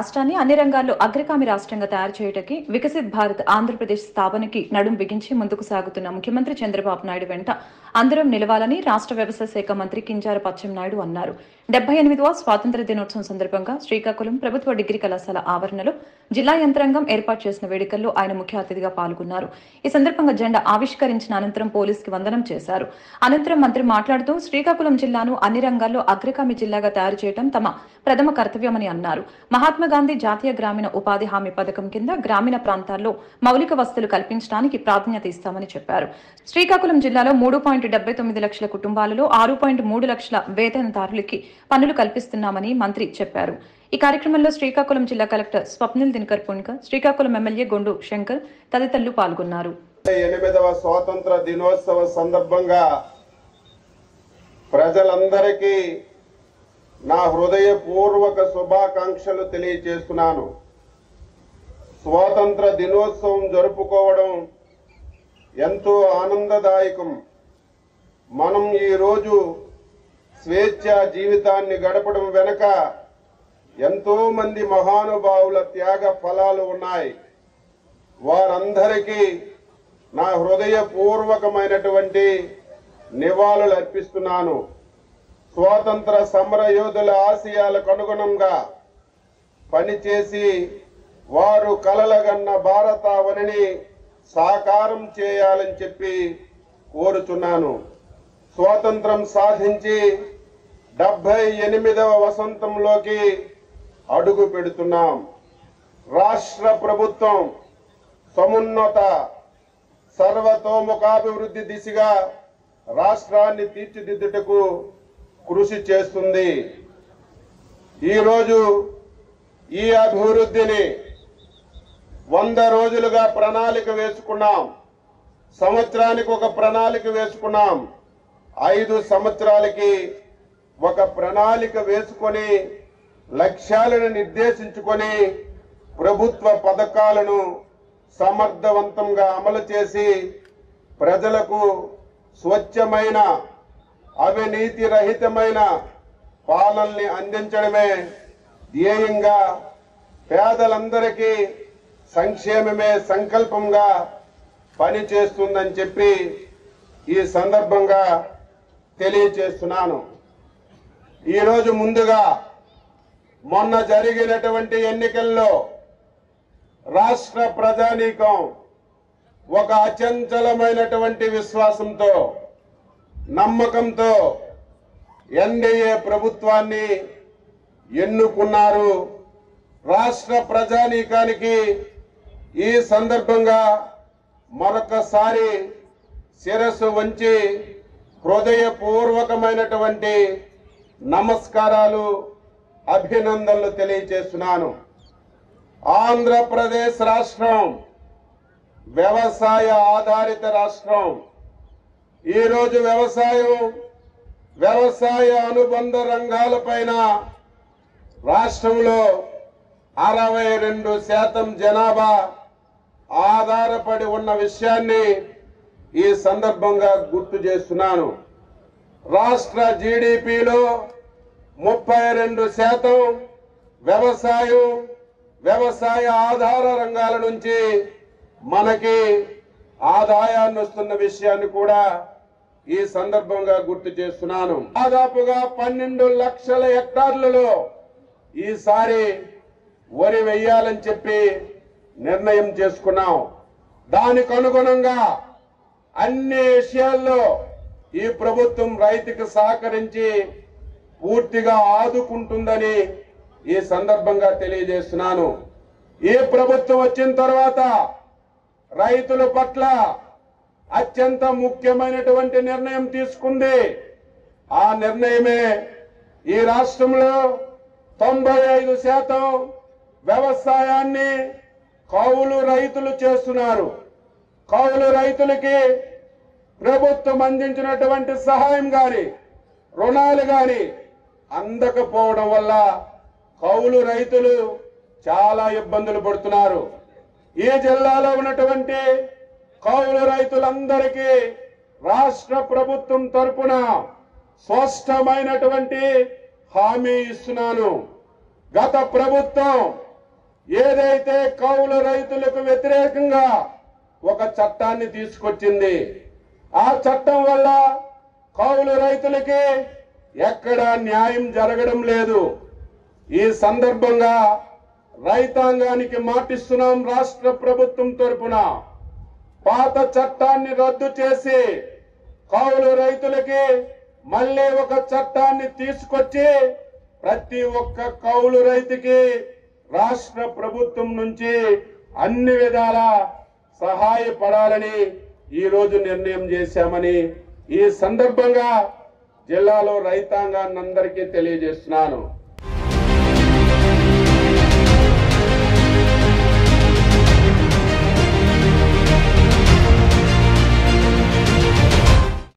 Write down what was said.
రాష్ట్రాన్ని అన్ని రంగాల్లో అగ్రగామి రాష్ట్రంగా తయారు చేయడానికి వికసిత్ భారత్ ఆంధ్రప్రదేశ్ స్థాపనకి నడుం బిగించి ముందుకు సాగుతున్న ముఖ్యమంత్రి చంద్రబాబు నాయుడు వెంట అందరం నిలవాలని రాష్ట్ర వ్యవసాయ శాఖ మంత్రి కింజారపు అచ్చెన్నాయుడు అన్నారు. 78వ స్వాతంత్ర దినోత్సవం సందర్భంగా శ్రీకాకుళం ప్రభుత్వ డిగ్రీ కళాశాల ఆవరణలో జిల్లా యంత్రాంగం ఏర్పాటు చేసిన వేడుకల్లో ఆయన ముఖ్య అతిథిగా పాల్గొన్నారు. ఈ సందర్భంగా జెండా ఆవిష్కరించిన అనంతరం పోలీసుకి వందనం చేశారు. అనంతరం మంత్రి మాట్లాడుతూ శ్రీకాకుళం జిల్లాను అన్ని రంగాల్లో అగ్రగామి జిల్లాగా తయారు చేయడం తమ ప్రథమ కర్తవ్యమని అన్నారు. మహాత్మా గాంధీ జాతీయ గ్రామీణ ఉపాధి హామీ పథకం కింద గ్రామీణ ప్రాంతాల్లో మౌలిక వసతులు కల్పించడానికి ప్రాధాన్యత ఇస్తామని చెప్పారు. శ్రీకాకుళం జిల్లాలో 3.79 లక్షల కుటుంబాలలో 6.3 లక్షల వేతనదారులకి పనులు కల్పిస్తున్నామని మంత్రి చెప్పారు. ఈ కార్యక్రమంలో శ్రీకాకుళం జిల్లా కలెక్టర్ స్వప్నిల్ దినకర్ పుణ్కర్, శ్రీకాకుళం ఎమ్మెల్యే గొండు శంకర్ తదితరులు పాల్గొన్నారు. 8వ స్వాతంత్ర దినోత్సవ సందర్భంగా ప్రజలందరికీ నా హృదయపూర్వక శుభాకాంక్షలు తెలియజేస్తున్నాను. స్వాతంత్ర దినోత్సవం జరుపుకోవడం ఎంతో ఆనందదాయకం. మనం ఈరోజు స్వేచ్ఛ జీవితాన్ని గడపడం వెనుక ఎంతో మంది మహానుభావుల త్యాగ ఫలాలు ఉన్నాయి. వారందరికీ నా హృదయపూర్వకమైనటువంటి నివాళులు అర్పిస్తున్నాను. స్వాతంత్ర సమర యోధుల ఆశయాలకు అనుగుణంగా పనిచేసి వారు కలలుగన్న భారతావనిని సాకారం చేయాలని చెప్పి కోరుచున్నాను. స్వాతంత్రం సాధించి 78వ వసంతంలోకి అడుగు పెడుతున్నాం. రాష్ట్ర ప్రభుత్వం సమున్నత సర్వతోముఖాభివృద్ధి దిశగా రాష్ట్రాన్ని తీర్చిదిద్దుటకు కృషి చేస్తుంది. ఈరోజు ఈ అభివృద్ధిని 100 రోజులుగా ప్రణాళిక వేసుకున్నాం. సంవత్సరానికి ఒక ప్రణాళిక వేసుకున్నాం. 5 సంవత్సరాలకి ఒక ప్రణాళిక వేసుకొని లక్ష్యాలను నిర్దేశించుకొని ప్రభుత్వ పథకాలను సమర్థవంతంగా అమలు చేసి ప్రజలకు స్వచ్ఛమైన అవినీతి రహితమైన పాలనని అందించడమే ధ్యేయంగా పేదలందరికీ సంక్షేమమే సంకల్పంగా పనిచేస్తుందని చెప్పి ఈ సందర్భంగా తెలియజేస్తున్నాను. ఈరోజు ముందుగా మొన్న జరిగినటువంటి ఎన్నికల్లో రాష్ట్ర ప్రజానీకం ఒక అచంచలమైనటువంటి విశ్వాసంతో నమ్మకంతో ఎన్డీఏ ప్రభుత్వాన్ని ఎన్నుకున్నారు. రాష్ట్ర ప్రజానీకానికి ఈ సందర్భంగా మరొకసారి శిరస్సు వంచి హృదయపూర్వకమైనటువంటి నమస్కారాలు అభినందనలు తెలియజేస్తున్నాను. ఆంధ్రప్రదేశ్ రాష్ట్రం వ్యవసాయ ఆధారిత రాష్ట్రం. ఈరోజు వ్యవసాయ అనుబంధ రంగాలపైన రాష్ట్రంలో 62% జనాభా ఆధారపడి ఉన్న విషయాన్ని ఈ సందర్భంగా గుర్తు చేస్తున్నాను. రాష్ట్ర జీడీపీలో 32% వ్యవసాయ ఆధార రంగాల నుంచి మనకి ఆదాయాన్ని వస్తున్న విషయాన్ని కూడా ఈ సందర్భంగా గుర్తు చేస్తున్నాను. దాదాపుగా 12 లక్షల హెక్టార్లలో ఈసారి వరి వేయాలని చెప్పి నిర్ణయం చేసుకున్నాం. దానికి అనుగుణంగా అన్ని విషయాల్లో ఈ ప్రభుత్వం రైతుకు సహకరించి పూర్తిగా ఆదుకుంటుందని ఈ సందర్భంగా తెలియజేస్తున్నాను. ఈ ప్రభుత్వం వచ్చిన తర్వాత రైతుల పట్ల అత్యంత ముఖ్యమైనటువంటి నిర్ణయం తీసుకుంది. ఆ నిర్ణయమే ఈ రాష్ట్రంలో 95% వ్యవసాయాన్ని కౌలు రైతులు చేస్తున్నారు. కౌలు రైతులకి ప్రభుత్వం అందించినటువంటి సహాయం గాని రుణాలు గాని అందకపోవడం వల్ల కౌలు రైతులు చాలా ఇబ్బందులు పడుతున్నారు. ఈ జిల్లాలో ఉన్నటువంటి కౌలు రైతులందరికీ రాష్ట్ర ప్రభుత్వం తరపున స్పష్టమైనటువంటి హామీ ఇస్తున్నాను. గత ప్రభుత్వం ఏదైతే కౌలు రైతులకు వ్యతిరేకంగా ఒక చట్టాన్ని తీసుకొచ్చింది, ఆ చట్టం వల్ల కౌలు రైతులకి ఎక్కడా న్యాయం జరగడం లేదు. ఈ సందర్భంగా రైతాంగానికి మాటిస్తున్నాం. రాష్ట్ర ప్రభుత్వం తరపున పాత చట్టాన్ని రద్దు చేసి కౌలు రైతులకి మళ్ళీ ఒక చట్టాన్ని తీసుకొచ్చి ప్రతి ఒక్క కౌలు రైతుకి రాష్ట్ర ప్రభుత్వం నుంచి అన్ని విధాల సహాయపడాలని ఈ రోజు నిర్ణయం చేశామని ఈ సందర్భంగా జిల్లాలో రైతాంగాన్ని అందరికీ తెలియజేస్తున్నాను.